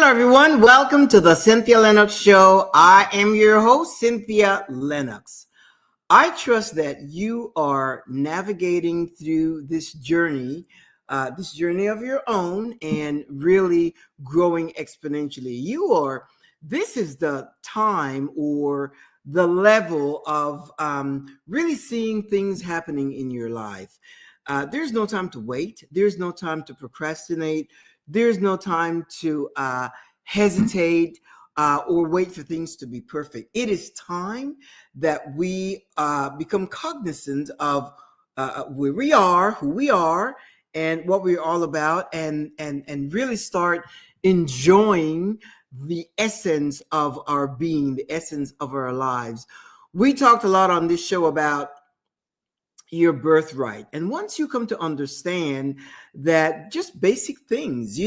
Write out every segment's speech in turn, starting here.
everyone. Welcome to the Cynthia Linox Show. I am your host, Cynthia Linox. I trust that you are navigating through this journey of your own, and really growing exponentially. This is the time or the level of really seeing things happening in your life. There's no time to wait. There's no time to procrastinate. There's no time to hesitate or wait for things to be perfect. It is time that we become cognizant of where we are, who we are, and what we're all about, and really start enjoying the essence of our being, the essence of our lives. We talked a lot on this show about your birthright. And once you come to understand that just basic things,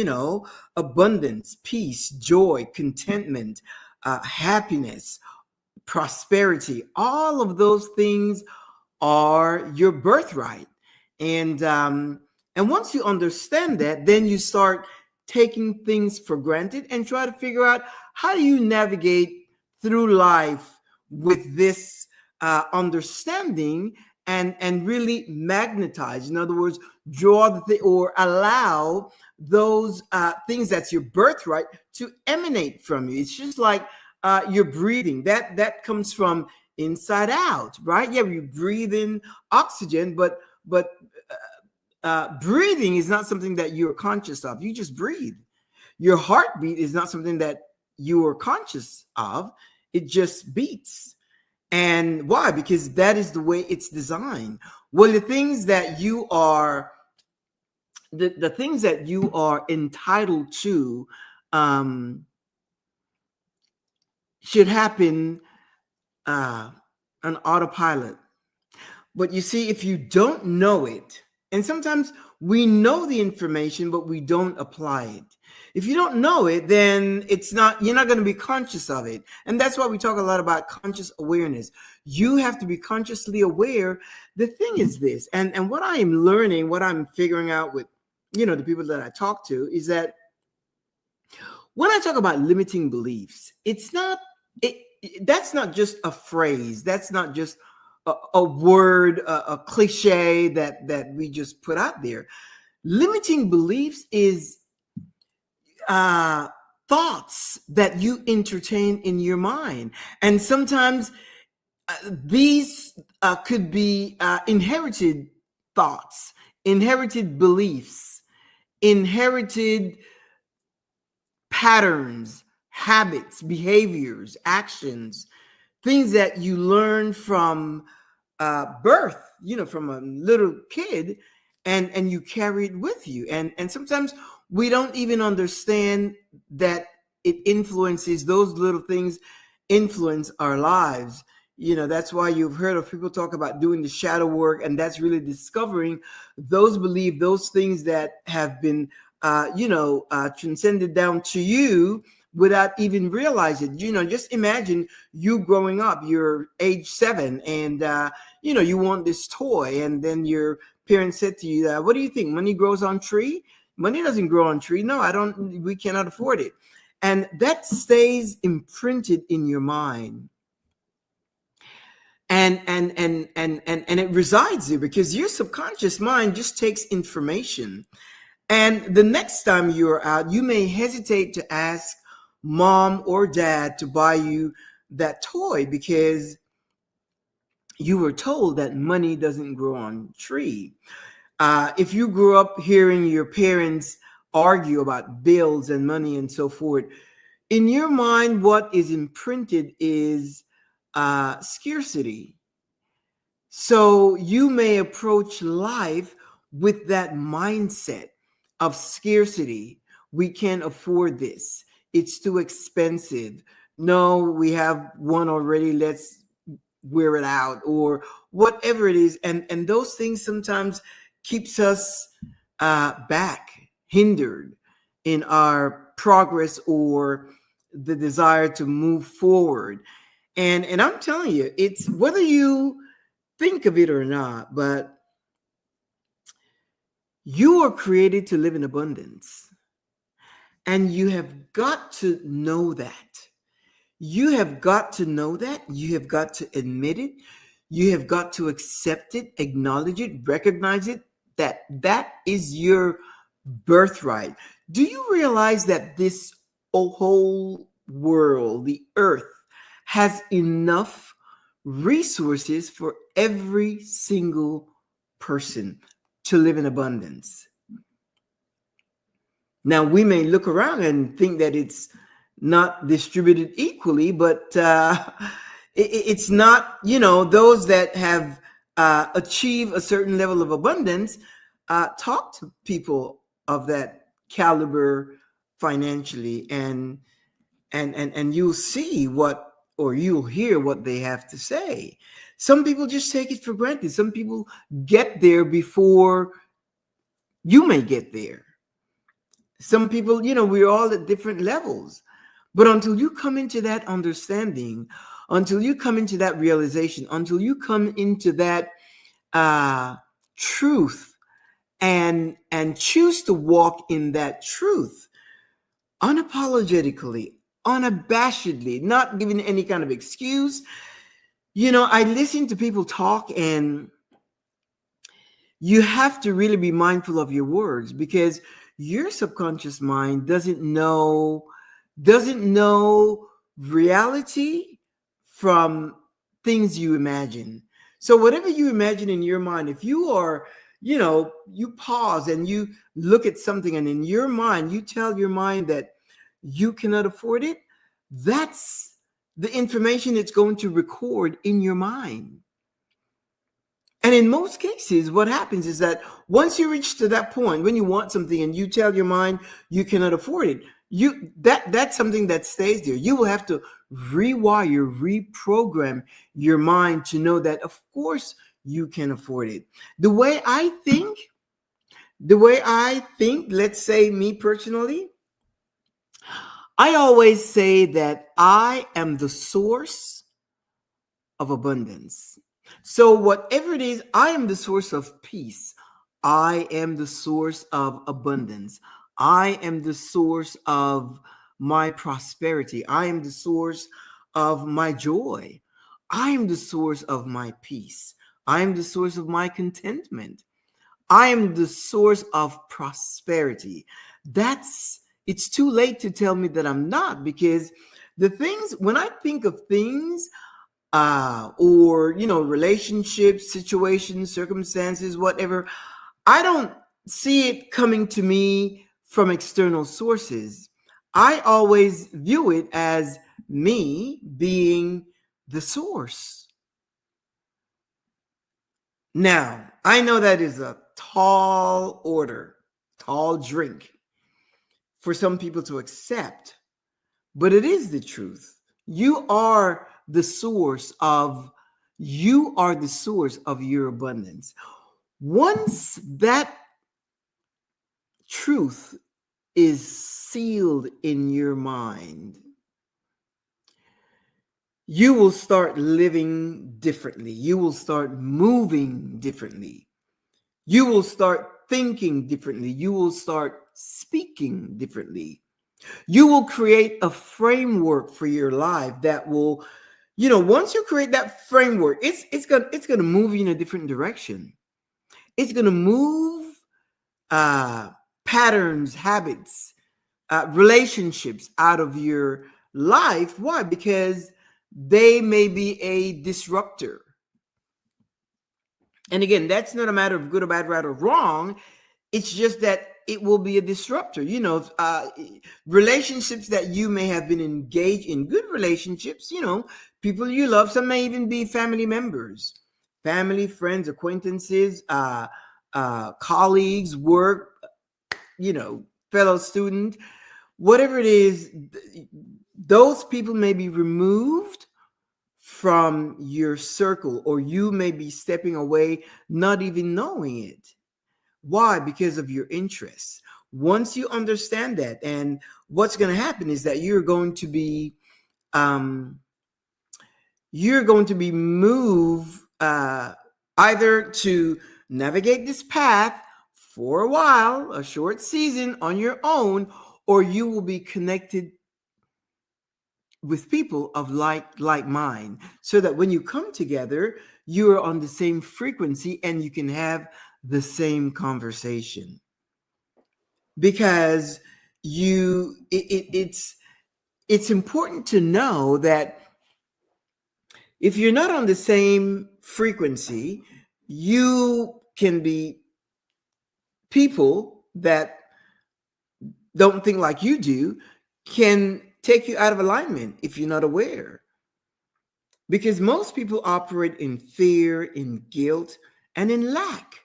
abundance, peace, joy, contentment, happiness, prosperity, all of those things are your birthright. And once you understand that, then you start taking things for granted and try to figure out how do you navigate through life with this understanding, and really magnetize. In other words, draw the thing or allow those things that's your birthright to emanate from you. It's just like your breathing. That comes from inside out, right? Yeah, you breathe in oxygen, but breathing is not something that you're conscious of. You just breathe. Your heartbeat is not something that you are conscious of. It just beats. And why? Because that is the way it's designed. Well, the things that you are entitled to should happen on autopilot. But you see, if you don't know it, and sometimes we know the information, but we don't apply it. If you don't know it, then you're not going to be conscious of it. And that's why we talk a lot about conscious awareness. You have to be consciously aware. The thing is this, and what I am learning, what I'm figuring out with, the people that I talk to, is that when I talk about limiting beliefs, that's not just a phrase. That's not just a word, a cliche that we just put out there. Limiting beliefs is thoughts that you entertain in your mind. And sometimes these could be inherited thoughts, inherited beliefs, inherited patterns, habits, behaviors, actions, things that you learn from birth, from a little kid, and you carry it with you. And sometimes we don't even understand that it influences, those little things influence our lives. That's why you've heard of people talk about doing the shadow work, and that's really discovering those beliefs, those things that have been, transcended down to you without even realizing. Just imagine you growing up, you're age 7, and you want this toy, and then your parents said to you, what do you think? Money grows on tree? Money doesn't grow on tree. No, we cannot afford it. And that stays imprinted in your mind. And it resides there because your subconscious mind just takes information. And the next time you're out, you may hesitate to ask mom or dad to buy you that toy because you were told that money doesn't grow on tree. If you grew up hearing your parents argue about bills and money and so forth, in your mind, what is imprinted is scarcity. So you may approach life with that mindset of scarcity. We can't afford this. It's too expensive. No, we have one already. Let's wear it out, or whatever it is. And those things sometimes keeps us back, hindered in our progress or the desire to move forward. And I'm telling you, it's whether you think of it or not, but you are created to live in abundance. And you have got to know that. You have got to know that. You have got to admit it. You have got to accept it, acknowledge it, recognize it, that that is your birthright. Do you realize that this whole world, the earth, has enough resources for every single person to live in abundance? Now, we may look around and think that it's not distributed equally, but it's not, those that have achieved a certain level of abundance, talk to people of that caliber financially, and you'll see what, or you'll hear what they have to say. Some people just take it for granted. Some people get there before you may get there. Some people, we're all at different levels. But until you come into that understanding, until you come into that realization, until you come into that truth and choose to walk in that truth unapologetically, unabashedly, not giving any kind of excuse. I listen to people talk, and you have to really be mindful of your words, because your subconscious mind doesn't know reality from things you imagine. So whatever you imagine in your mind, if you are, you pause and you look at something, and in your mind you tell your mind that you cannot afford it, that's the information it's going to record in your mind. And in most cases, what happens is that once you reach to that point, when you want something and you tell your mind you cannot afford it, that's something that stays there. You will have to rewire, reprogram your mind to know that, of course, you can afford it. The way I think, let's say me personally, I always say that I am the source of abundance. So whatever it is, I am the source of peace. I am the source of abundance. I am the source of my prosperity. I am the source of my joy. I am the source of my peace. I am the source of my contentment. I am the source of prosperity. It's too late to tell me that I'm not, because when I think of things, or relationships, situations, circumstances, whatever, I don't see it coming to me from external sources. I always view it as me being the source. Now, I know that is a tall order, tall drink for some people to accept, but it is the truth. You are the source of your abundance. Once that truth is sealed in your mind, you will start living differently. You will start moving differently. You will start thinking differently. You will start speaking differently. You will create a framework for your life that will, once you create that framework, it's gonna move you in a different direction. It's gonna move patterns, habits, relationships out of your life. Why? Because they may be a disruptor. And again, that's not a matter of good or bad, right or wrong. It's just that it will be a disruptor. Relationships that you may have been engaged in, good relationships, people you love. Some may even be family members, family, friends, acquaintances, colleagues, work, fellow student, whatever it is. Those people may be removed from your circle, or you may be stepping away, not even knowing it. Why? Because of your interests. Once you understand that, and what's going to happen is that you're going to be moved either to navigate this path for a while, a short season on your own, or you will be connected with people of like mind, so that when you come together, you are on the same frequency and you can have the same conversation. Because it's important to know that if you're not on the same frequency, you can be people that don't think like you do, can take you out of alignment if you're not aware. Because most people operate in fear, in guilt, and in lack.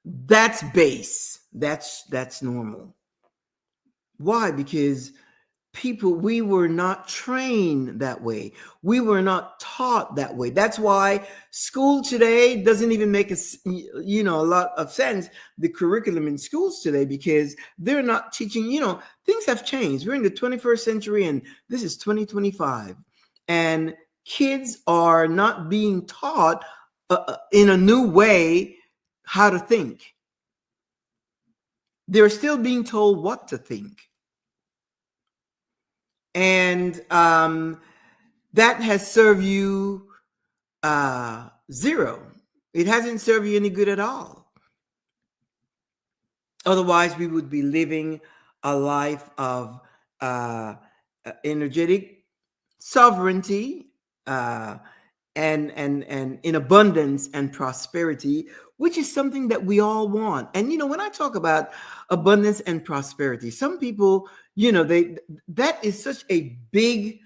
That's base. That's normal. Why? Because we were not trained that way. We were not taught that way. That's why school today doesn't even make a lot of sense, the curriculum in schools today, because they're not teaching. Things have changed. We're in the 21st century and this is 2025, and kids are not being taught in a new way how to think. They're still being told what to think. And that has served you zero. It hasn't served you any good at all. Otherwise, we would be living a life of energetic sovereignty, and in abundance and prosperity, which is something that we all want. And when I talk about abundance and prosperity, some people, that is such a big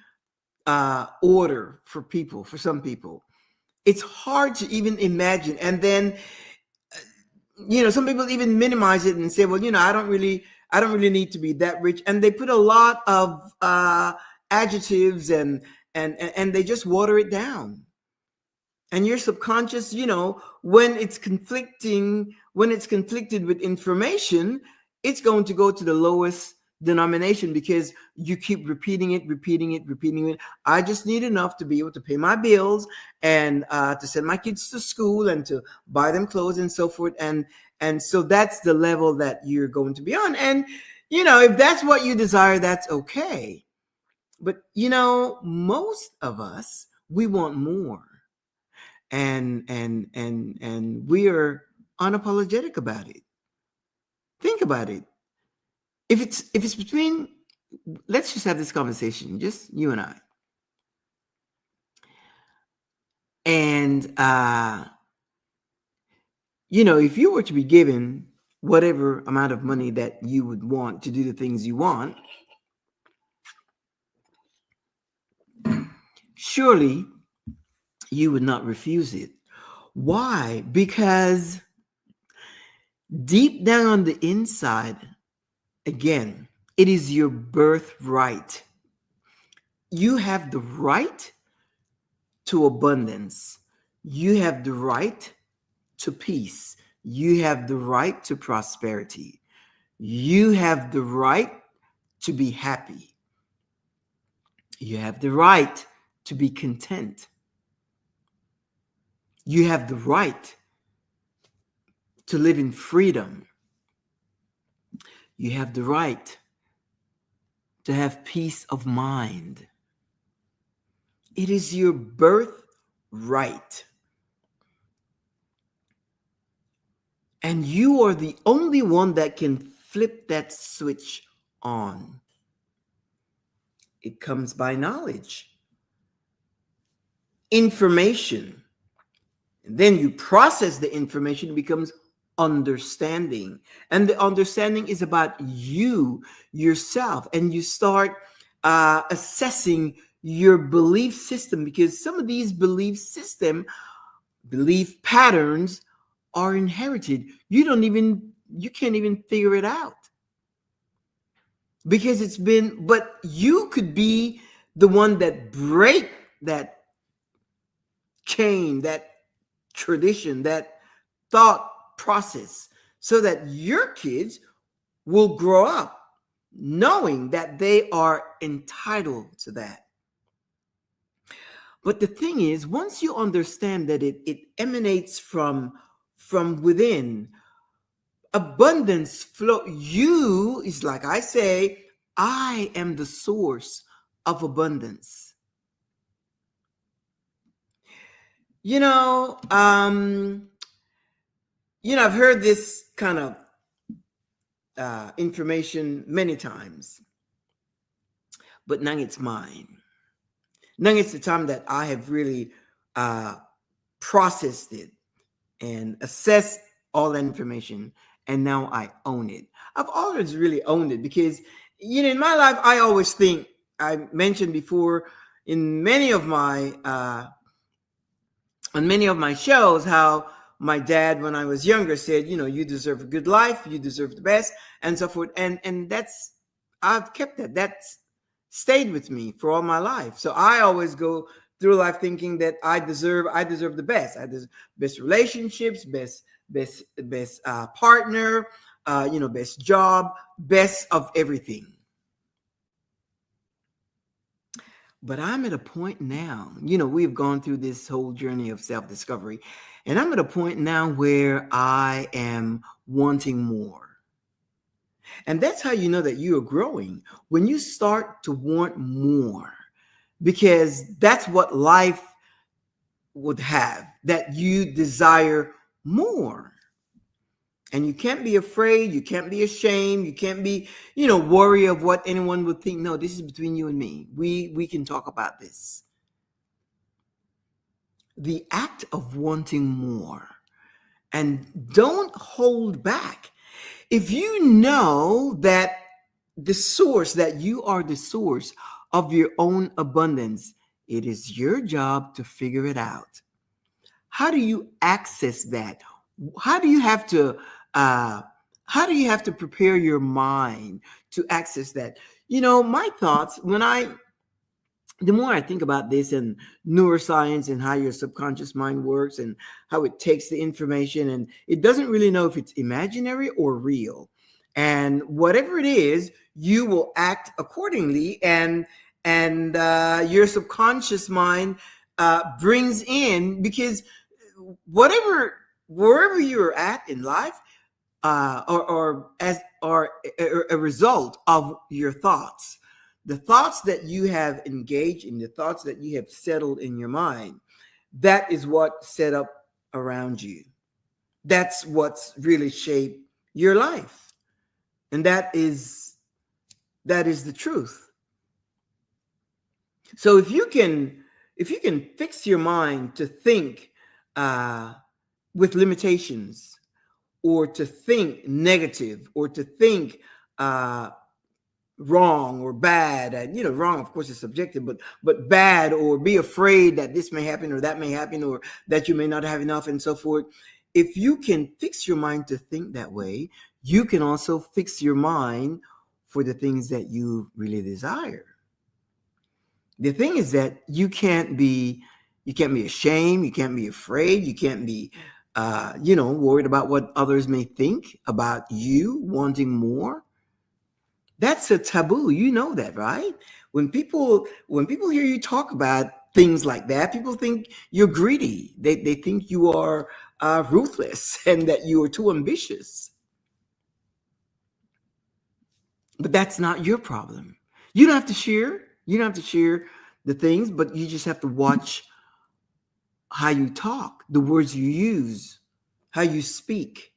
order for some people. It's hard to even imagine. And then some people even minimize it and say, well, I don't really need to be that rich, and they put a lot of adjectives and they just water it down. And your subconscious, when it's conflicted with information, it's going to go to the lowest denomination, because you keep repeating it. I just need enough to be able to pay my bills and to send my kids to school and to buy them clothes and so forth. And so that's the level that you're going to be on. And if that's what you desire, that's okay. But most of us, we want more. And we are unapologetic about it. Think about it. If it's between, let's just have this conversation, just you and I. And if you were to be given whatever amount of money that you would want to do the things you want, surely you would not refuse it. Why? Because deep down on the inside, again, it is your birthright. You have the right to abundance. You have the right to peace. You have the right to prosperity. You have the right to be happy. You have the right to be content. You have the right to live in freedom. You have the right to have peace of mind. It is your birthright. And you are the only one that can flip that switch on. It comes by knowledge, information. And then you process the information, it becomes understanding. And the understanding is about you, yourself. And you start assessing your belief system, because some of these belief patterns are inherited. You can't even figure it out, because but you could be the one that break that chain, that tradition, that thought process, so that your kids will grow up knowing that they are entitled to that. But the thing is, once you understand that it emanates from within, abundance flow. You is like I say, I am the source of abundance. You know, um, I've heard this kind of information many times, but now it's mine. Now it's the time that I have really uh, processed it and assessed all that information, and now I own it. I've always really owned it because, in my life, I always think, I mentioned before in many of my on many of my shows how my dad, when I was younger, said, you deserve a good life, you deserve the best, and so forth. And that's, I've kept that. That's stayed with me for all my life. So I always go through life thinking that I deserve the best. I deserve best relationships, best partner, best job, best of everything. But I'm at a point now, we've gone through this whole journey of self-discovery, and I'm at a point now where I am wanting more. And that's how you know that you are growing, when you start to want more, because that's what life would have, that you desire more. And you can't be afraid, you can't be ashamed, you can't be, worry of what anyone would think. No, this is between you and me. We can talk about this. The act of wanting more, and don't hold back. If you know that that you are the source of your own abundance, it is your job to figure it out. How do you access that? How do you have to uh, prepare your mind to access that? My thoughts, the more I think about this and neuroscience and how your subconscious mind works and how it takes the information, and it doesn't really know if it's imaginary or real. And whatever it is, you will act accordingly. And your subconscious mind brings in, because wherever you're at in life, or a result of your thoughts. The thoughts that you have engaged in, the thoughts that you have settled in your mind, that is what set up around you. That's what's really shaped your life. And that is the truth. So if you can fix your mind to think with limitations, or to think negative, or to think wrong or bad, and wrong of course is subjective, but bad, or be afraid that this may happen or that may happen, or that you may not have enough, and so forth. If you can fix your mind to think that way, you can also fix your mind for the things that you really desire. The thing is that you can't be ashamed, you can't be afraid, you can't be worried about what others may think about you wanting more. That's a taboo. You know that, right? When people hear you talk about things like that, people think you're greedy. They think you are ruthless and that you are too ambitious. But that's not your problem. You don't have to share. You don't have to share the things, but you just have to watch how you talk, the words you use, how you speak,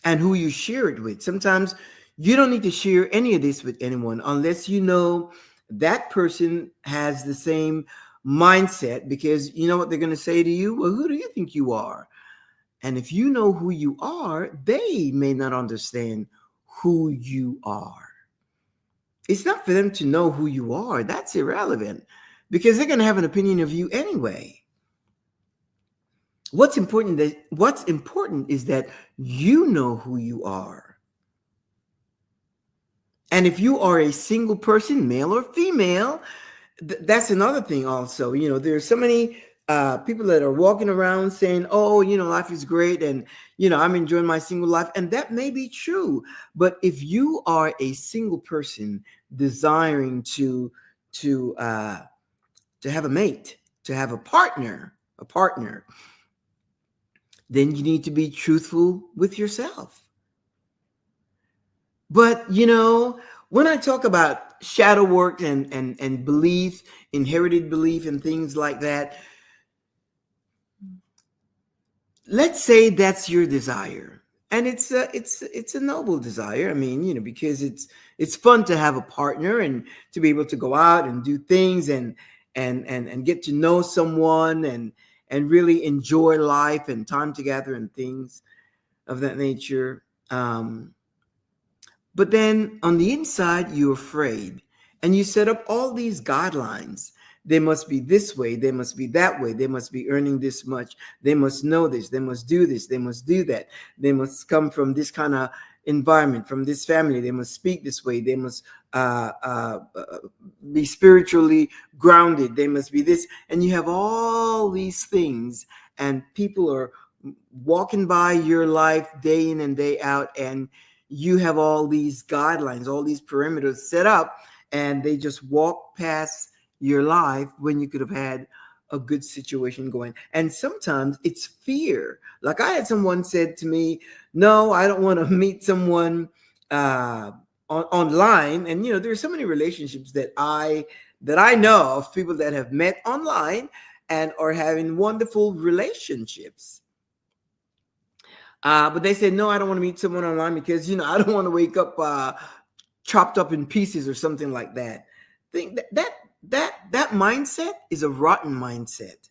and who you share it with. Sometimes you don't need to share any of this with anyone unless you know that person has the same mindset, because you know what they're going to say to you? Well, who do you think you are? And if you know who you are, they may not understand who you are. It's not for them to know who you are. That's irrelevant, because they're going to have an opinion of you anyway. What's important is that you know who you are. And if you are a single person, male or female, that's another thing also. There's so many people that are walking around saying, oh, life is great, and, I'm enjoying my single life. And that may be true. But if you are a single person desiring to have a mate, to have a partner, then you need to be truthful with yourself. But when I talk about shadow work and belief, inherited belief and things like that, let's say that's your desire. And it's a noble desire. I mean, because it's fun to have a partner and to be able to go out and do things and get to know someone and really enjoy life and time together and things of that nature. But then on the inside, you're afraid. And you set up all these guidelines. They must be this way. They must be that way. They must be earning this much. They must know this. They must do this. They must do that. They must come from this kind of environment, from this family. They must speak this way. They must be spiritually grounded. They must be this. And you have all these things, and people are walking by your life day in and day out, and you have all these guidelines, all these perimeters set up, and they just walk past your life when you could have had a good situation going. And sometimes it's fear. Like I had someone said to me, no, I don't want to meet someone online. And there's so many relationships that I know of, people that have met online and are having wonderful relationships. But they said, no, I don't want to meet someone online because, I don't want to wake up chopped up in pieces or something like that. Think that mindset is a rotten mindset.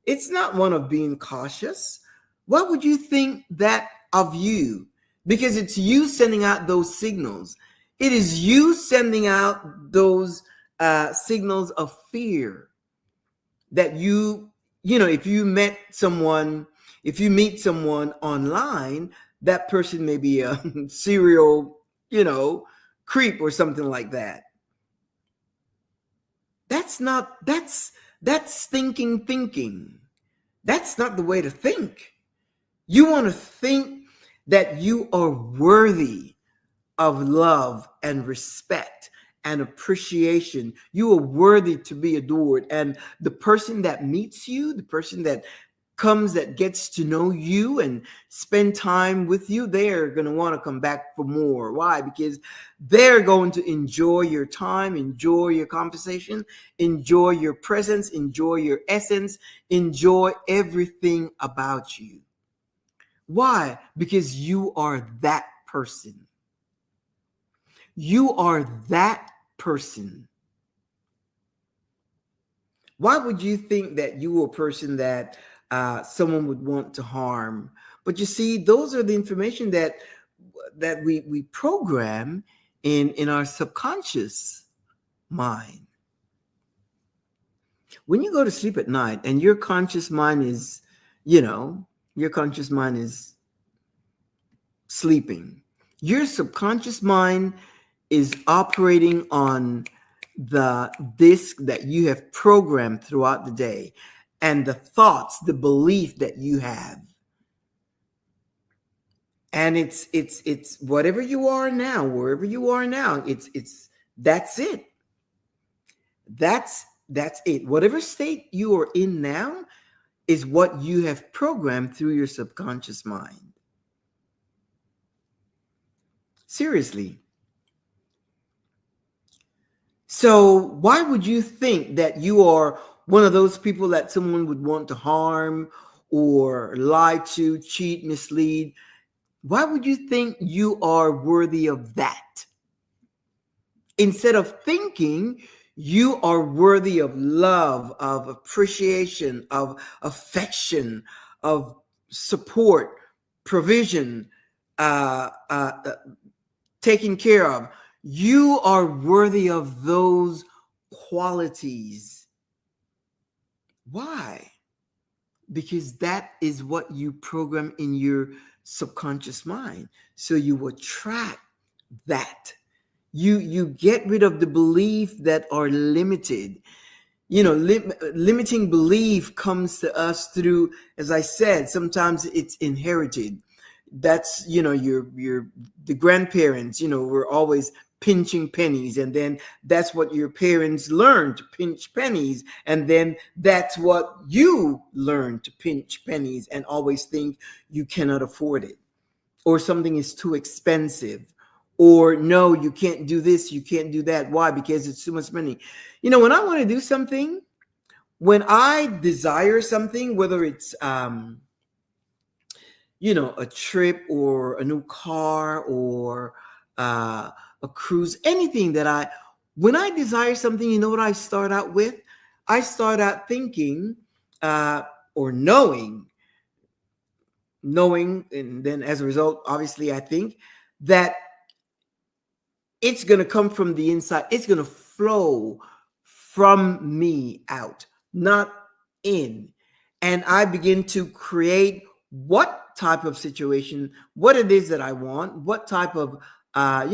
It's not one of being cautious. What would you think that of you? Because it's you sending out those signals. It is you sending out those signals of fear that if you meet someone online, that person may be a serial, creep or something like that. That's thinking. That's not the way to think. You want to think that you are worthy of love and respect and appreciation. You are worthy to be adored. And the person that meets you, the person that comes, that gets to know you and spend time with you, they're going to want to come back for more. Why? Because they're going to enjoy your time, enjoy your conversation, enjoy your presence, enjoy your essence, enjoy everything about you. Why? Because you are that person. You are that person. Why would you think that you were a person that someone would want to harm? But you see, those are the information that we program in our subconscious mind. When you go to sleep at night and your conscious mind is, sleeping, your subconscious mind is operating on the disk that you have programmed throughout the day, and the thoughts, the belief that you have. And it's whatever you are now, wherever you are now, that's it. That's it. Whatever state you are in now is what you have programmed through your subconscious mind. Seriously. So why would you think that you are one of those people that someone would want to harm or lie to, cheat, mislead? Why would you think you are worthy of that? Instead of thinking you are worthy of love, of appreciation, of affection, of support, provision, taken care of. You are worthy of those qualities. Why? Because that is what you program in your subconscious mind. So you attract that. You get rid of the belief that are limited. Limiting belief comes to us through, as I said, sometimes it's inherited. That's the grandparents were always pinching pennies, and then that's what your parents learned, to pinch pennies, and then that's what you learn, to pinch pennies and always think you cannot afford it, or something is too expensive, or no, you can't do this, you can't do that. Why? Because it's too much money. When I want to do something, when I desire something, whether it's a trip or a new car or a cruise, anything that when I desire something, you know what I start out with? I start out thinking or knowing, and then as a result, obviously, I think that it's going to come from the inside. It's going to flow from me out, not in. And I begin to create what type of situation, what it is that I want, what type of, uh,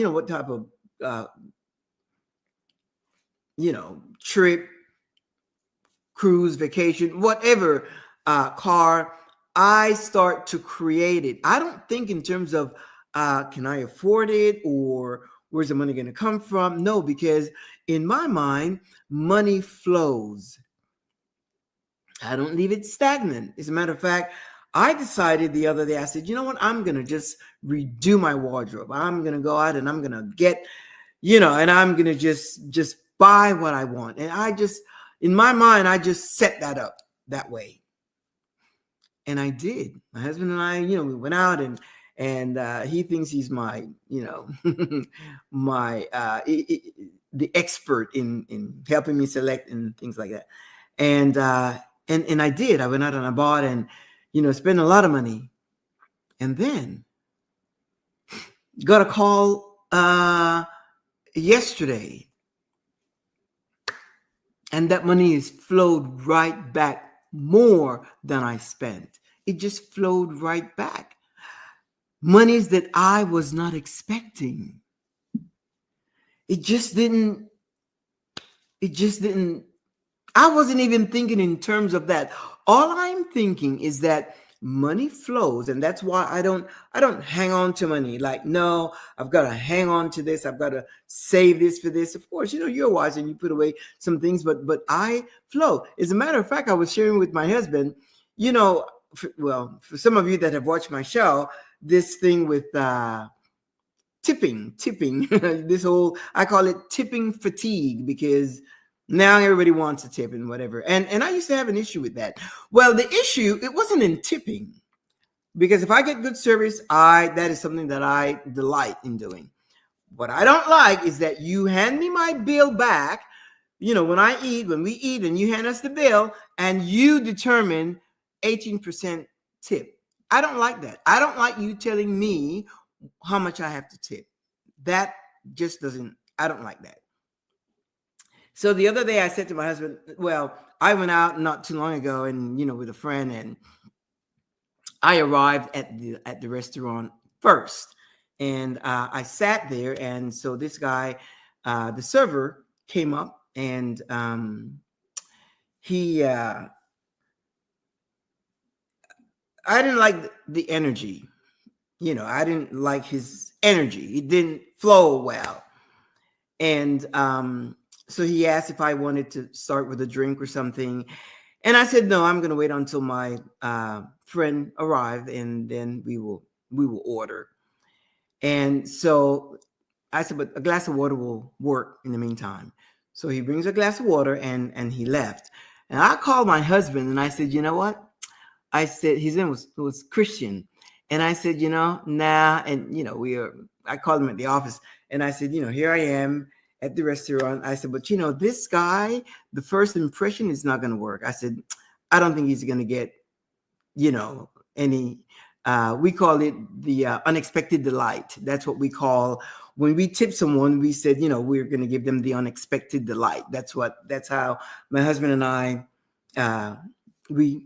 trip, cruise, vacation, whatever car, I start to create it. I don't think in terms of can I afford it or where's the money going to come from? No, because in my mind, money flows. I don't leave it stagnant. As a matter of fact, I decided the other day, I said, you know what? I'm going to just redo my wardrobe. I'm going to go out and I'm going to get, and I'm going to just buy what I want. And in my mind, I just set that up that way. And I did. My husband and I, we went out and he thinks he's my, my, the expert in helping me select and things like that. And I did. I went out and I bought and, spent a lot of money. And then got a call yesterday. And that money has flowed right back more than I spent. It just flowed right back. Monies that I was not expecting. It just didn't, I wasn't even thinking in terms of that. All I'm thinking is that money flows, and that's why I don't hang on to money. Like, no, I've got to hang on to this. I've got to save this for this. Of course, you're wise and you put away some things, but I flow. As a matter of fact, I was sharing with my husband, for some of you that have watched my show, this thing with tipping, this whole, I call it tipping fatigue, because now everybody wants a tip and whatever. And I used to have an issue with that. Well, the issue, it wasn't in tipping, because if I get good service, that is something that I delight in doing. What I don't like is that you hand me my bill back, when we eat and you hand us the bill and you determine 18% tip. I don't like that. I don't like you telling me how much I have to tip. That just I don't like that. So the other day I said to my husband, well, I went out not too long ago and, with a friend, and I arrived at the restaurant first, and I sat there. And so this guy, the server, came up, and he, I didn't like the energy. I didn't like his energy. It didn't flow well. And so he asked if I wanted to start with a drink or something. And I said, no, I'm going to wait until my friend arrived, and then we will order. And so I said, but a glass of water will work in the meantime. So he brings a glass of water, and he left. And I called my husband and I said, you know what? I said, his name was Christian. And I said, nah. And, I called him at the office, and I said, here I am at the restaurant. I said, but this guy, the first impression is not going to work. I said, I don't think he's going to get, any, we call it the unexpected delight. That's what we call when we tip someone. We said, we're going to give them the unexpected delight. That's how my husband and I, we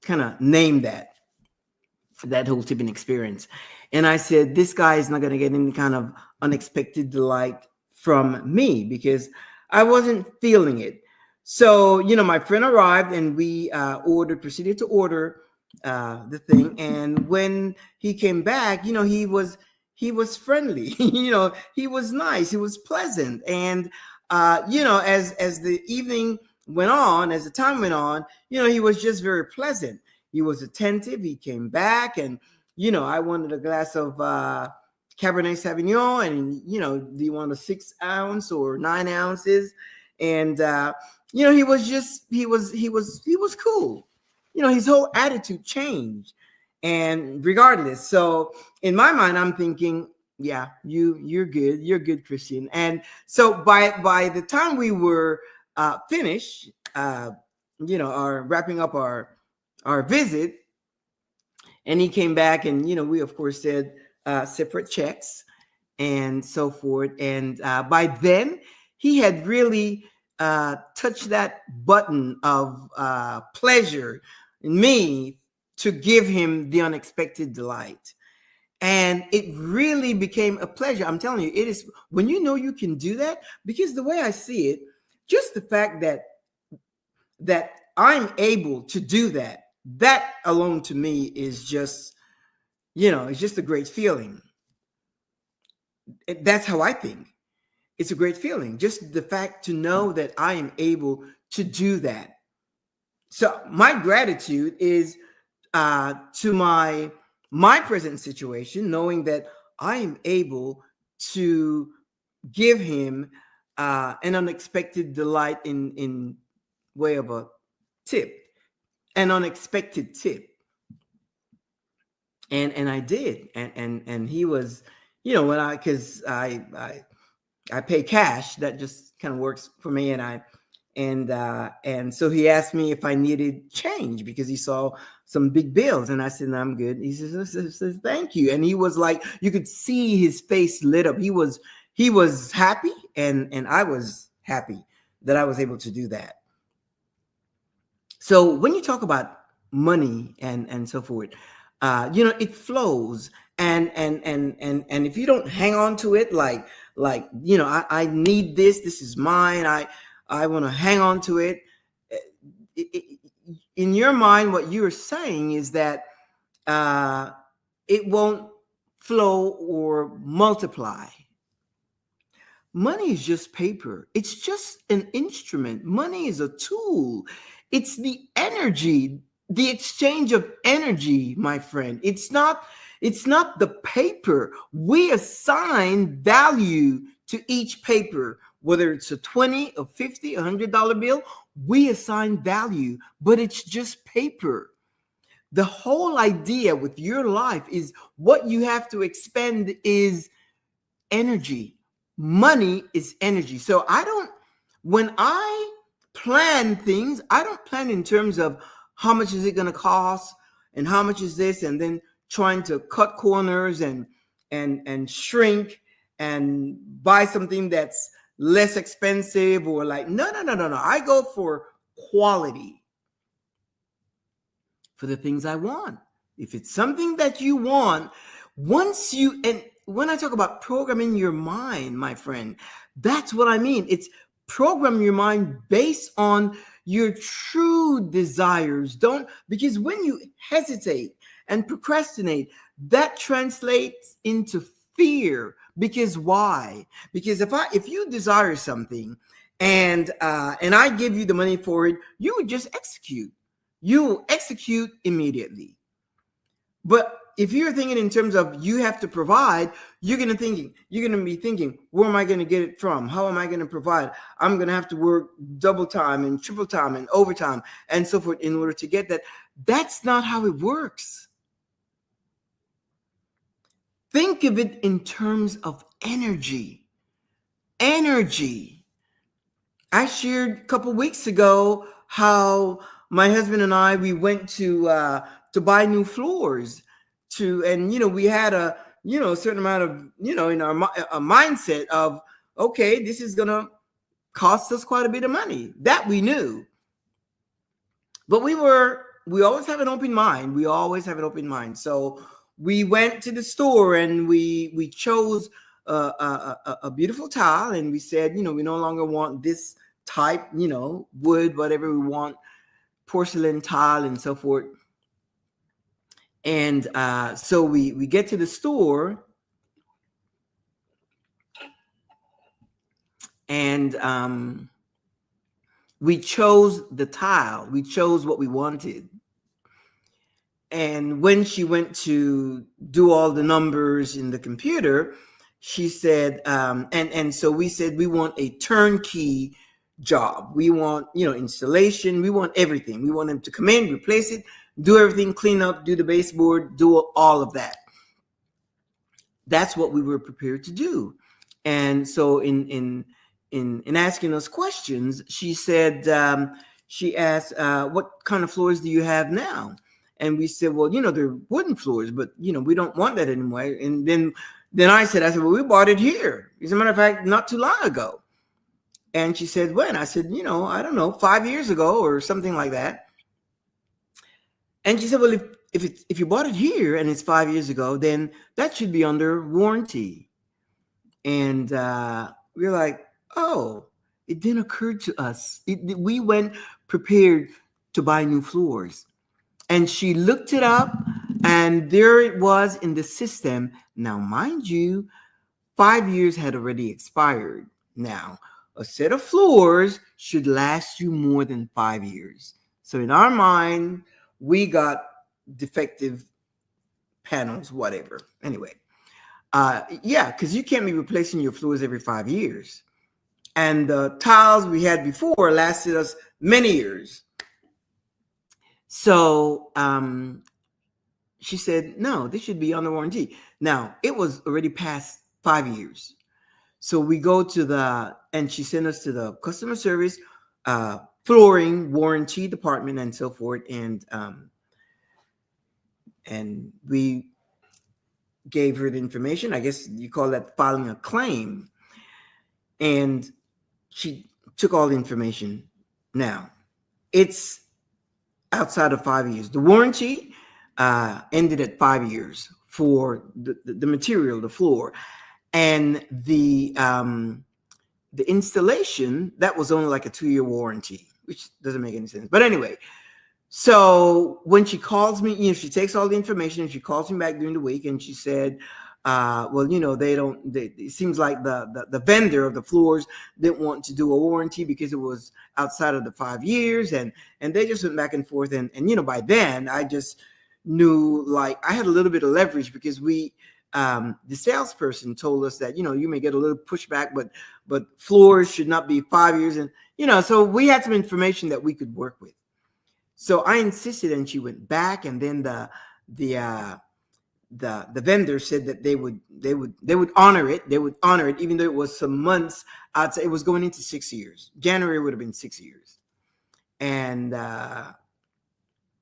kind of named that whole tipping experience. And I said, this guy is not going to get any kind of unexpected delight from me, because I wasn't feeling it. So, my friend arrived, and we proceeded to order the thing. And when he came back, he was friendly, he was nice, he was pleasant. And, as the evening went on, as the time went on, he was just very pleasant. He was attentive. He came back, and, I wanted a glass of Cabernet Sauvignon, and do you want a 6 ounce or 9 ounces? And he was cool. His whole attitude changed, and regardless. So in my mind, I'm thinking, yeah, you're good, Christian. And so by the time we were finished, our wrapping up our visit, and he came back, and we of course said separate checks and so forth. And by then, he had really touched that button of pleasure in me to give him the unexpected delight. And it really became a pleasure. I'm telling you, it is when you can do that, because the way I see it, just the fact that I'm able to do that alone to me is just, it's just a great feeling. That's how I think. It's a great feeling. Just the fact to know that I am able to do that. So my gratitude is to my present situation, knowing that I am able to give him an unexpected delight in way of a tip, an unexpected tip. And I did. And he was, when because I pay cash, that just kind of works for me. And so he asked me if I needed change because he saw some big bills, and I said, no, I'm good. He says thank you. And he was like, you could see his face lit up. He was happy, and I was happy that I was able to do that. So when you talk about money and so forth, it flows, and if you don't hang on to it, like I need this. This is mine. I want to hang on to it. In your mind, what you are saying is that it won't flow or multiply. Money is just paper. It's just an instrument. Money is a tool. It's the energy, the exchange of energy, my friend. It's not the paper. We assign value to each paper, whether it's a 20, a 50, $100 bill. We assign value, but it's just paper. The whole idea with your life is what you have to expend is energy. Money is energy. So when I plan things, I don't plan in terms of how much is it going to cost and how much is this, and then trying to cut corners and shrink and buy something that's less expensive, or like, no. I go for quality for the things I want. If it's something that you want, and when I talk about programming your mind, my friend, that's what I mean. It's program your mind based on your true desires. Because when you hesitate and procrastinate, that translates into fear. Because why? Because if you desire something and I give you the money for it, you would just execute. You will execute immediately. But if you're thinking in terms of you have to provide, you're going to be thinking, where am I going to get it from? How am I going to provide? I'm going to have to work double time and triple time and overtime and so forth in order to get that. That's not how it works. Think of it in terms of energy. Energy. I shared a couple weeks ago how my husband and I, we went to buy new floors and we had a certain amount of in our a mindset of, okay, this is gonna cost us quite a bit of money. That we knew, but we always have an open mind. So we went to the store and we chose a beautiful tile, and we said, we no longer want this type, wood, whatever we want, porcelain tile and so forth. And so we get to the store, and we chose the tile. We chose what we wanted. And when she went to do all the numbers in the computer, she said, and so we said, we want a turnkey job. We want, installation. We want everything. We want them to come in, replace it, do everything, clean up, do the baseboard, do all of that. That's what we were prepared to do. And so in asking us questions, she said, she asked, what kind of floors do you have now? And we said, well, they're wooden floors, but we don't want that anymore. And then I said, well, we bought it here. As a matter of fact, not too long ago. And she said, when? I said, I don't know, 5 years ago or something like that. And she said, well, if you bought it here and it's 5 years ago, then that should be under warranty. And we were like, oh, it didn't occur to us. We went prepared to buy new floors. And she looked it up, and there it was in the system. Now, mind you, 5 years had already expired. Now, a set of floors should last you more than 5 years. So in our mind, we got defective panels, whatever. Anyway, because you can't be replacing your floors every 5 years. And the tiles we had before lasted us many years. So she said, no, this should be under warranty. Now, it was already past 5 years. So we go and she sent us to the customer service, flooring warranty department and so forth. And we gave her the information. I guess you call that filing a claim. And she took all the information. Now, it's outside of 5 years. The warranty ended at 5 years for the material, the floor. And the installation, that was only like a 2-year warranty, which doesn't make any sense. But anyway, so when she calls me, she takes all the information and she calls me back during the week and she said, well, it seems like the vendor of the floors didn't want to do a warranty because it was outside of the 5 years. And they just went back and forth. And by then I just knew, like, I had a little bit of leverage because the salesperson told us that, you may get a little pushback, but floors should not be 5 years. And, so we had some information that we could work with. So I insisted, and she went back, and then the vendor said that they would honor it. They would honor it, even though it was some months outside. It was going into 6 years. January would have been 6 years. And,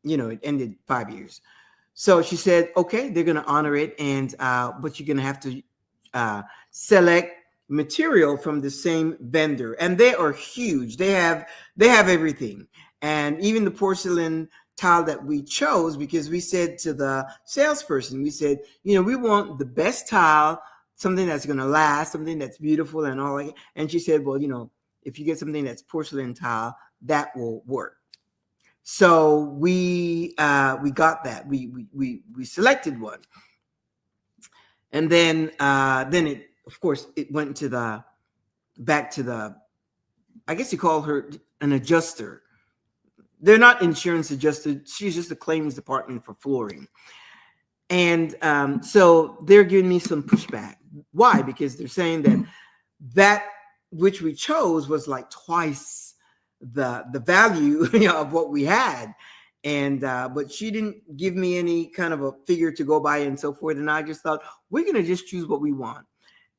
it ended 5 years. So she said, okay, they're going to honor it. But you're going to have to select material from the same vendor. And they are huge. They have everything. And even the porcelain tile that we chose, because we said to the salesperson, we said, we want the best tile, something that's going to last, something that's beautiful and all that. And she said, well, if you get something that's porcelain tile, that will work. So we got that. We selected one. And then it, of course, it went back to the, I guess you call her an adjuster. They're not insurance adjusted. She's just the claims department for flooring. And so they're giving me some pushback. Why? Because they're saying that which we chose was like twice the value of what we had. And but she didn't give me any kind of a figure to go by and so forth. And I just thought, we're going to just choose what we want.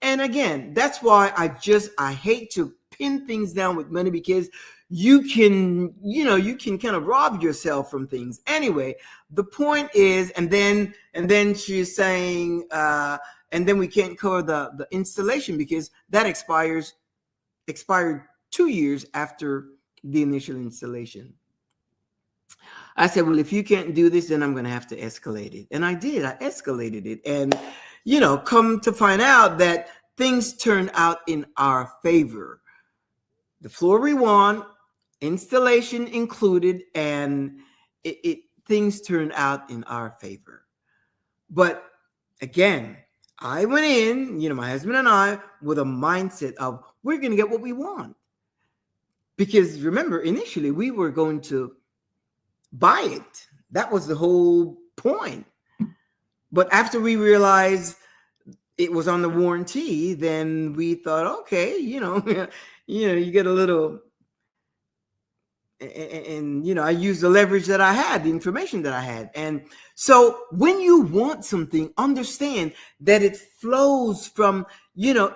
And again, that's why I hate to pin things down with money, because you can kind of rob yourself from things. Anyway, the point is, and then she's saying, and then we can't cover the installation because that expired 2 years after the initial installation. I said, well, if you can't do this, then I'm going to have to escalate it. And I did. I escalated it. And, come to find out that things turned out in our favor. The floor we want, installation included, and things turned out in our favor. But again, I went in, my husband and I, with a mindset of we're going to get what we want. Because remember, initially we were going to buy it. That was the whole point. But after we realized it was on the warranty, then we thought, okay, you get a little, and I used the leverage that I had, the information that I had. And so when you want something, understand that it flows from, you are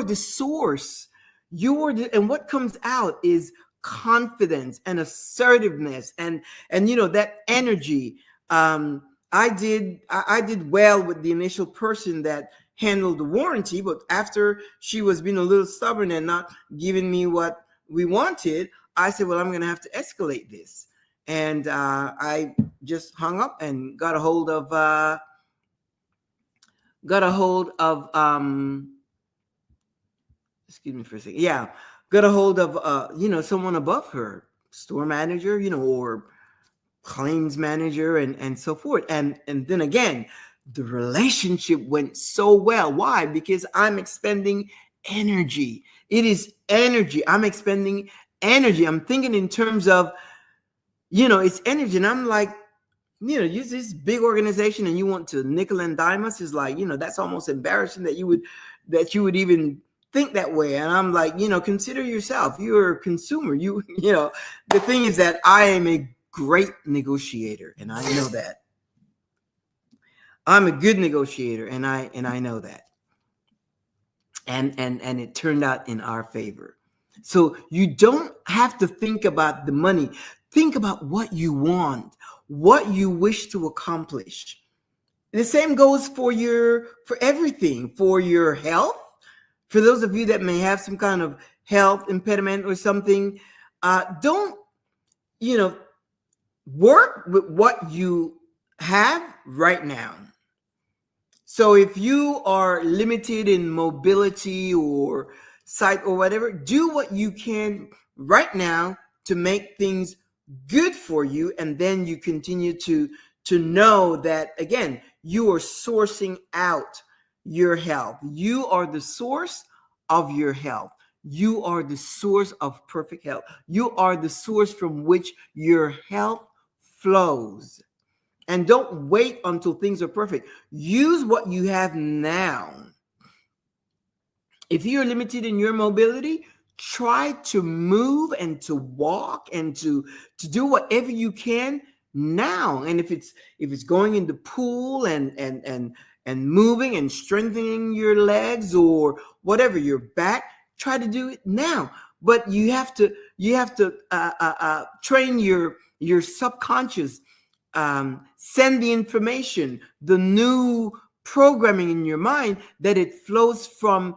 the source. And what comes out is confidence and assertiveness and that energy. I did well with the initial person that handled the warranty, but after she was being a little stubborn and not giving me what we wanted, I said, well, I'm going to have to escalate this. And I just hung up and got a hold of excuse me for a second. Yeah. Got a hold of, someone above her, store manager, or claims manager and so forth. And then again, the relationship went so well. Why? Because I'm expending energy. It is energy. I'm expending energy. I'm thinking in terms of, it's energy. And I'm like, use this big organization and you want to nickel and dime us, is like, that's almost embarrassing that you would even think that way. And I'm like, consider yourself. You're a consumer. The thing is that I am a great negotiator, and I know that. I'm a good negotiator, and I know that. And it turned out in our favor. So you don't have to think about the money. Think about what you want, what you wish to accomplish. The same goes for everything, for your health. For those of you that may have some kind of health impediment or something, don't, work with what you have right now. So if you are limited in mobility or sight or whatever, do what you can right now to make things good for you. And then you continue to know that, again, you are sourcing out your health. You are the source of your health. You are the source of perfect health. You are the source from which your health flows. And don't wait until things are perfect. Use what you have now. If you're limited in your mobility, try to move and to walk and to do whatever you can now. And if it's going in the pool and moving and strengthening your legs or whatever, your back, try to do it now. But you have to train your subconscious. Send the information, the new programming in your mind, that it flows from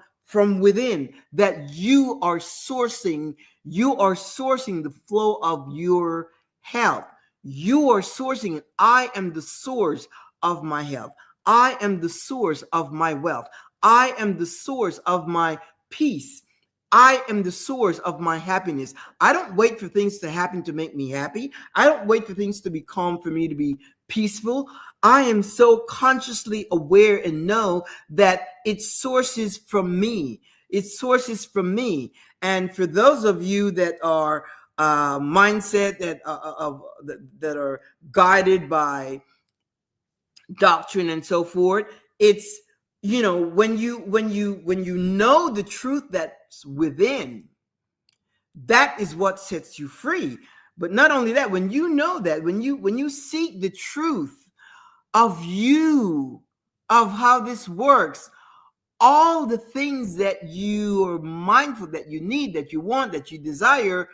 within, that you are sourcing the flow of your health. You are sourcing it. I am the source of my health. I am the source of my wealth. I am the source of my peace. I am the source of my happiness. I don't wait for things to happen to make me happy. I don't wait for things to be calm for me to be peaceful. I am so consciously aware and know that it sources from me. It sources from me. And for those of you that are mindset that are guided by doctrine and so forth, it's, when you know the truth that's within, that is what sets you free. But not only that, when you know that, when you seek the truth of you, of how this works, all the things that you are mindful that you need, that you want, that you desire,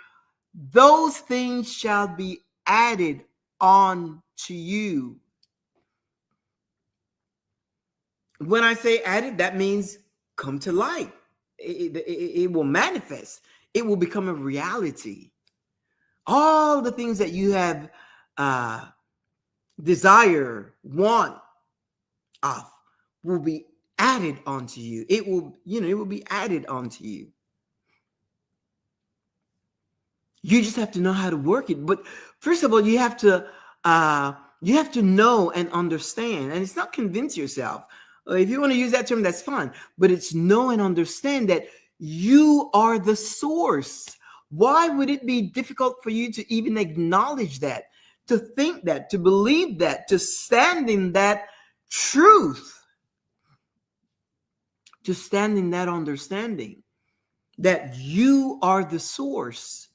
those things shall be added on to you. When I say added, that means come to light. It will manifest. It will become a reality. All the things that you have desire, want of, will be added onto you. It will be added onto you. You just have to know how to work it. But first of all, you have to know and understand. And it's not convince yourself. If you want to use that term, that's fine. But it's know and understand that you are the source. Why would it be difficult for you to even acknowledge that? to think that, to believe that, to stand in that truth, to stand in that understanding that you are the source.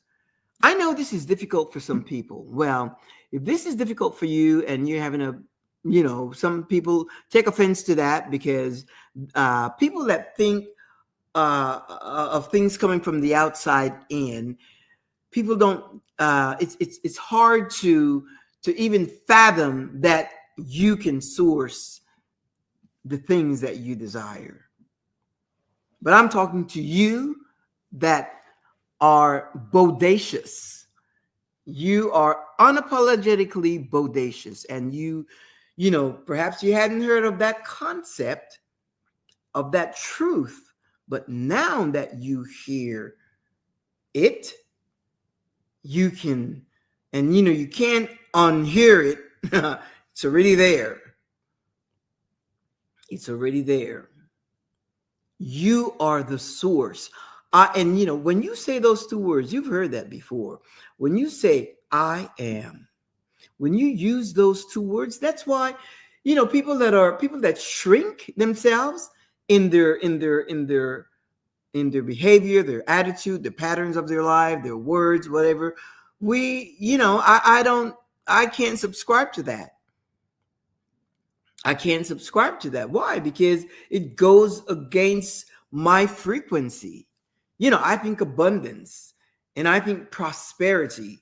I know this is difficult for some people. Well, if this is difficult for you and you're having some people take offense to that, because people that think of things coming from the outside in, people don't. It's hard to even fathom that you can source the things that you desire. But I'm talking to you that are bodacious. You are unapologetically bodacious, and perhaps you hadn't heard of that concept, of that truth, but now that you hear it, you can, and you can't unhear it. It's already there. It's already there. You are the source. And when you say those two words, you've heard that before. When you say I am, when you use those two words, that's why people that shrink themselves in their behavior, their attitude, the patterns of their life, their words, whatever. I can't subscribe to that. I can't subscribe to that. Why? Because it goes against my frequency. I think abundance, and I think prosperity,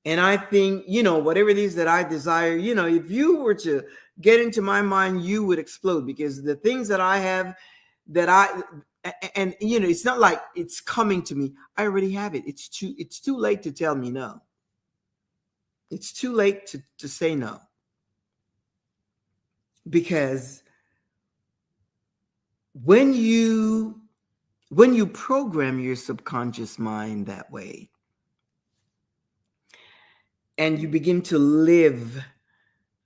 and I think, whatever it is that I desire, if you were to get into my mind, you would explode, because the things that I have, it's not like it's coming to me. I already have it. It's too late to tell me no. It's too late to say no. Because when you program your subconscious mind that way, and you begin to live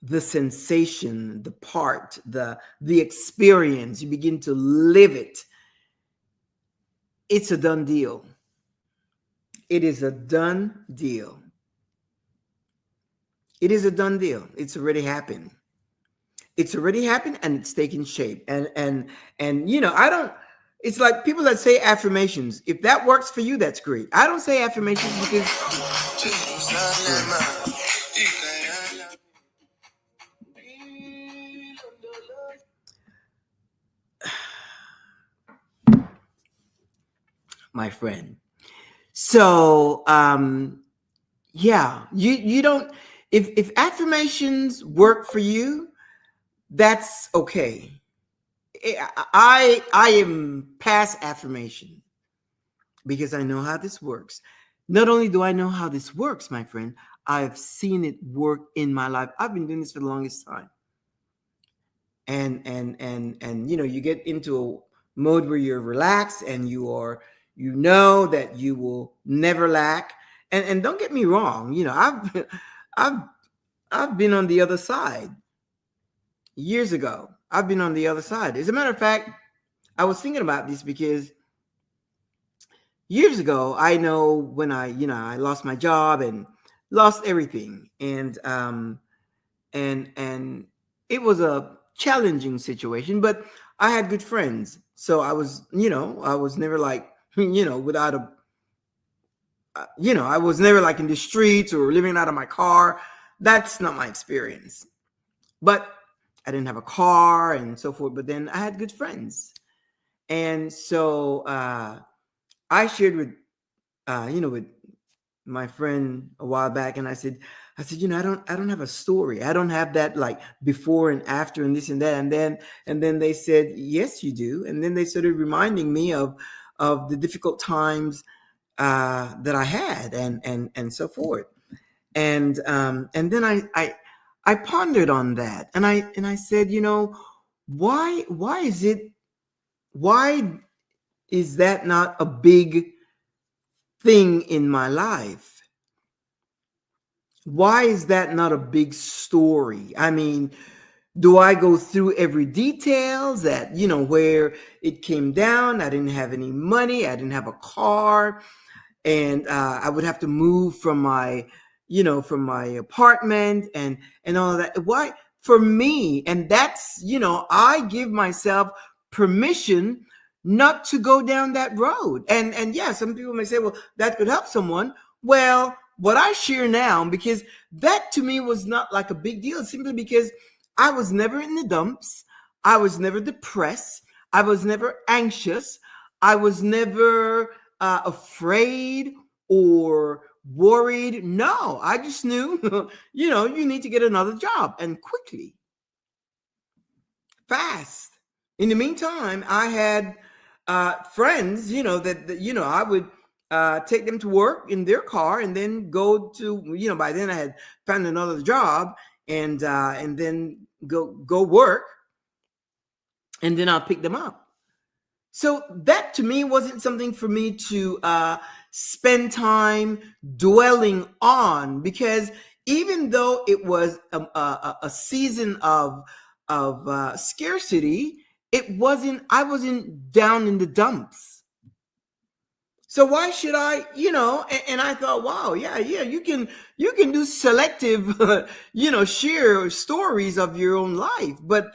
the sensation, the part, the experience, you begin to live it, it's a done deal. It is a done deal. It is a done deal. It's already happened. It's already happened, and it's taken shape. And I don't. It's like people that say affirmations. If that works for you, that's great. I don't say affirmations because. My friend. So, you don't. If affirmations work for you, that's okay. I am past affirmation, because I know how this works. Not only do I know how this works, my friend, I've seen it work in my life. I've been doing this for the longest time. And you get into a mode where you're relaxed, and you know that you will never lack. And don't get me wrong, I've been on the other side. Years ago, I've been on the other side. As a matter of fact, I was thinking about this because years ago, I know when I lost my job and lost everything, and it was a challenging situation, but I had good friends, so I was never like without a I was never like in the streets or living out of my car. That's not my experience, but I didn't have a car and so forth, but then I had good friends. And so I shared with my friend a while back, and I said, I don't have a story. I don't have that like before and after and this and that. And then they said, yes, you do. And then they started reminding me of the difficult times that I had and so forth. And then I pondered on that, and I said, why is that not a big thing in my life? Why is that not a big story? I mean, do I go through every details that, where it came down? I didn't have any money. I didn't have a car. And I would have to move from my from my apartment and all of that. Why? For me, and that's, I give myself permission not to go down that road. And yeah, some people may say, well, that could help someone. Well, what I share now, because that to me was not like a big deal, simply because I was never in the dumps. I was never depressed. I was never anxious. I was never afraid or worried. No, I just knew, you need to get another job, and quickly, fast. In the meantime, I had friends, that I would take them to work in their car and then go to, by then I had found another job, and then go work, and then I'll pick them up. So that to me wasn't something for me to spend time dwelling on, because even though it was a season of scarcity, I wasn't down in the dumps. So why should I, and I thought, wow, yeah, you can do selective, share stories of your own life, but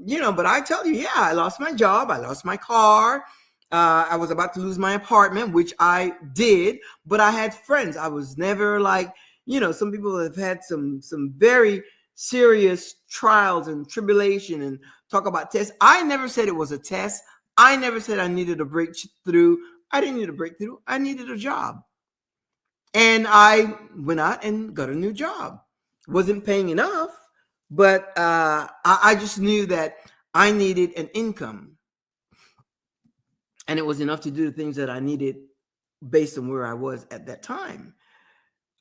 I tell you, yeah, I lost my job, I lost my car, I was about to lose my apartment, which I did, but I had friends. I was never like, some people have had some very serious trials and tribulation and talk about tests. I never said it was a test. I never said I needed a breakthrough. I didn't need a breakthrough. I needed a job. And I went out and got a new job. Wasn't paying enough, but I just knew that I needed an income. And it was enough to do the things that I needed based on where I was at that time.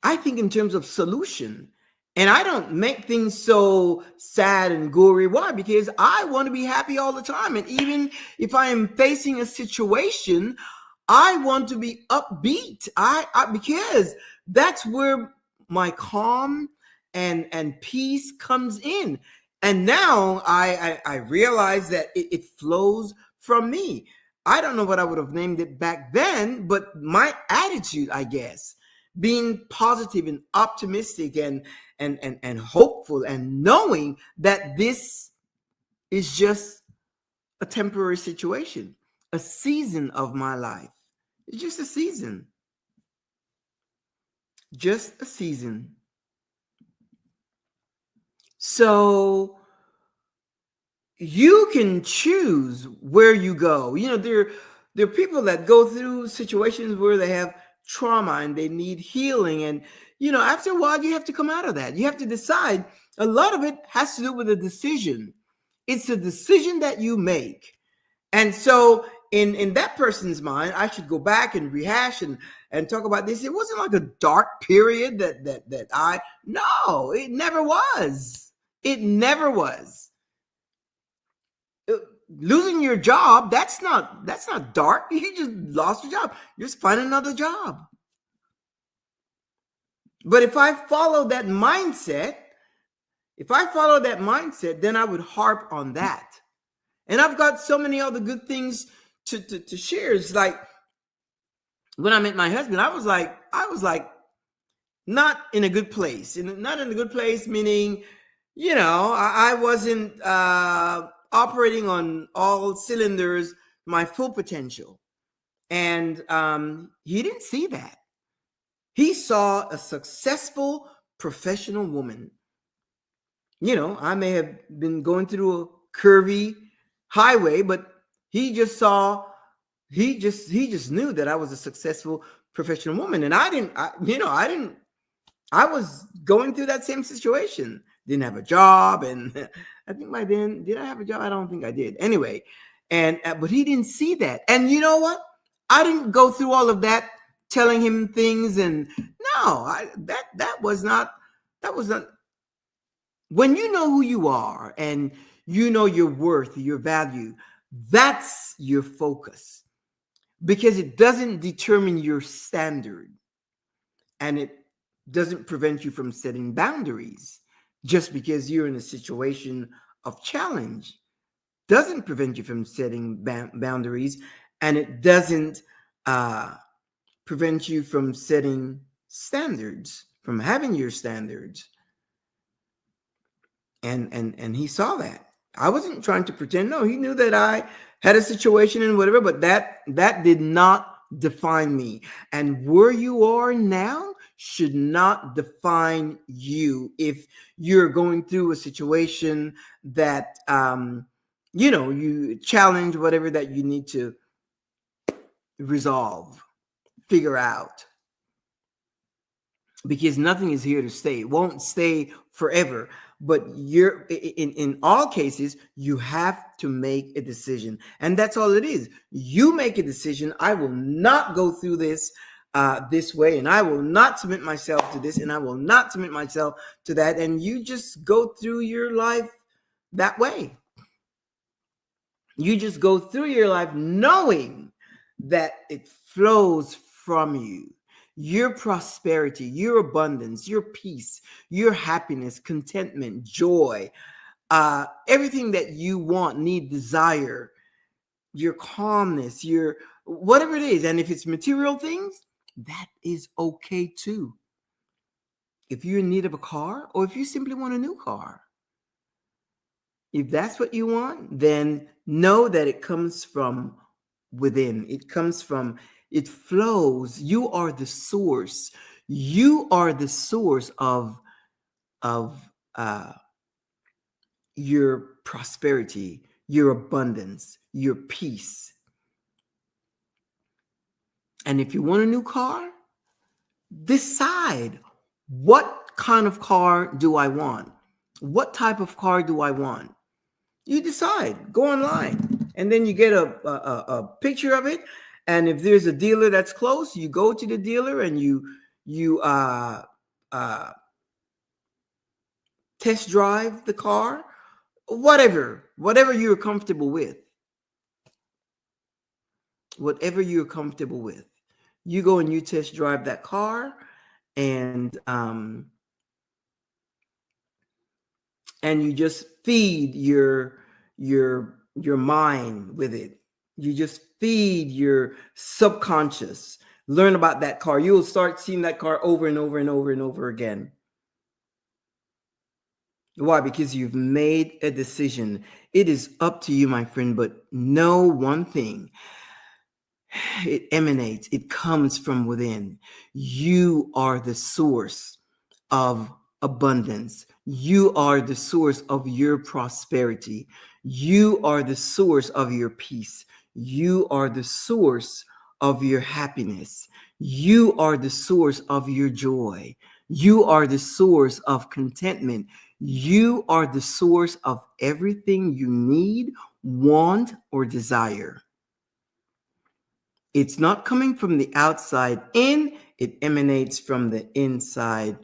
I think in terms of solution, and I don't make things so sad and gory. Why? Because I want to be happy all the time. And even if I am facing a situation, I want to be upbeat. Because that's where my calm and peace comes in. And now I realize that it flows from me. I don't know what I would have named it back then, but my attitude, I guess, being positive and optimistic and hopeful, and knowing that this is just a temporary situation, a season of my life. It's just a season. Just a season. So you can choose where you go. There are people that go through situations where they have trauma and they need healing. And, after a while, you have to come out of that. You have to decide. A lot of it has to do with a decision. It's a decision that you make. And so in that person's mind, I should go back and rehash and talk about this. It wasn't like a dark period no, it never was. It never was. Losing your job, that's not dark. You just lost your job. Just find another job. But if I follow that mindset, then I would harp on that. And I've got so many other good things to share. It's like when I met my husband, I was like not in a good place. Not in a good place, meaning, I wasn't operating on all cylinders, my full potential. And he didn't see that. He saw a successful professional woman. I may have been going through a curvy highway, but he just knew that I was a successful professional woman. And I was going through that same situation. Didn't have a job. And I think by then, did I have a job? I don't think I did. Anyway, but he didn't see that. And you know what? I didn't go through all of that telling him things. And no, that was not. When you know who you are and you know your worth, your value, that's your focus, because it doesn't determine your standard, and it doesn't prevent you from setting boundaries. Just because you're in a situation of challenge doesn't prevent you from setting boundaries, and it doesn't prevent you from setting standards from having your standards. And he saw that. I wasn't trying to pretend. No, he knew that I had a situation and whatever, but that did not define me. And where you are now should not define you. If you're going through a situation that you challenge whatever that you need to resolve, figure out, because nothing is here to stay. It won't stay forever. But you're in all cases, you have to make a decision. And that's all it is. You make a decision. I will not go through this this way, and I will not submit myself to this, and I will not submit myself to that. And you just go through your life that way. You just go through your life knowing that it flows from you. Your prosperity, your abundance, your peace, your happiness, contentment, joy, everything that you want, need, desire, your calmness, your whatever it is. And if it's material things, that is okay too. If you're in need of a car, or if you simply want a new car, if that's what you want, then know that it comes from within. It flows. You are the source. You are the source of your prosperity, your abundance, your peace. And if you want a new car, decide, what kind of car do I want? What type of car do I want? You decide. Go online, and then you get a picture of it. And if there's a dealer that's close, you go to the dealer and you test drive the car, whatever you're comfortable with. Whatever you're comfortable with. You go and you test drive that car, and you just feed your mind with it. You just feed your subconscious. Learn about that car. You will start seeing that car over and over and over and over again. Why? Because you've made a decision. It is up to you, my friend, but know one thing. It emanates. It comes from within. You are the source of abundance. You are the source of your prosperity. You are the source of your peace. You are the source of your happiness. You are the source of your joy. You are the source of contentment. You are the source of everything you need, want, or desire. It's not coming from the outside in, it emanates from the inside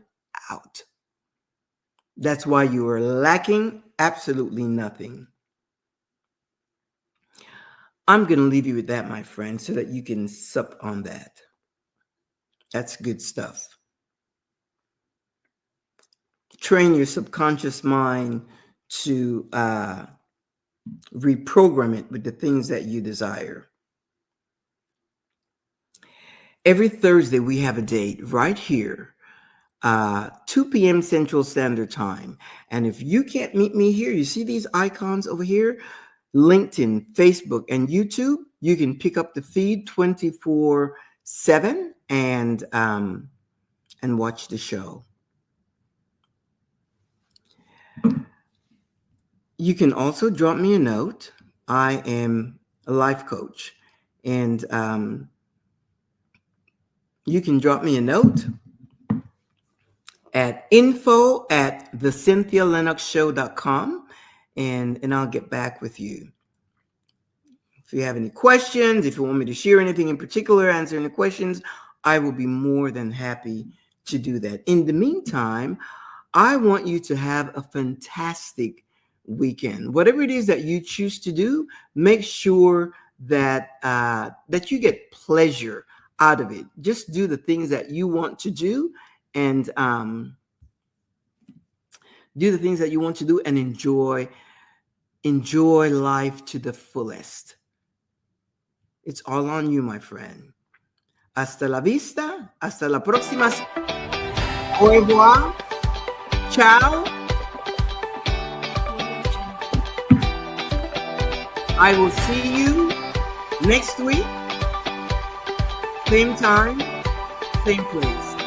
out. That's why you are lacking absolutely nothing. I'm going to leave you with that, my friend, so that you can sup on that. That's good stuff. Train your subconscious mind to reprogram it with the things that you desire. Every Thursday, we have a date right here, 2 p.m. Central Standard Time. And if you can't meet me here, you see these icons over here, LinkedIn, Facebook, and YouTube. You can pick up the feed 24/7 and watch the show. You can also drop me a note. I am a life coach, and you can drop me a note at info@thecynthialinoxshow.com, and I'll get back with you. If you have any questions, if you want me to share anything in particular, answer any questions, I will be more than happy to do that. In the meantime, I want you to have a fantastic weekend. Whatever it is that you choose to do, make sure that you get pleasure out of it. Just do the things that you want to do, and do the things that you want to do, and enjoy life to the fullest. It's all on you, my friend. Hasta la vista. Hasta la próxima. Au revoir. Ciao. I will see you next week. Same time, same place.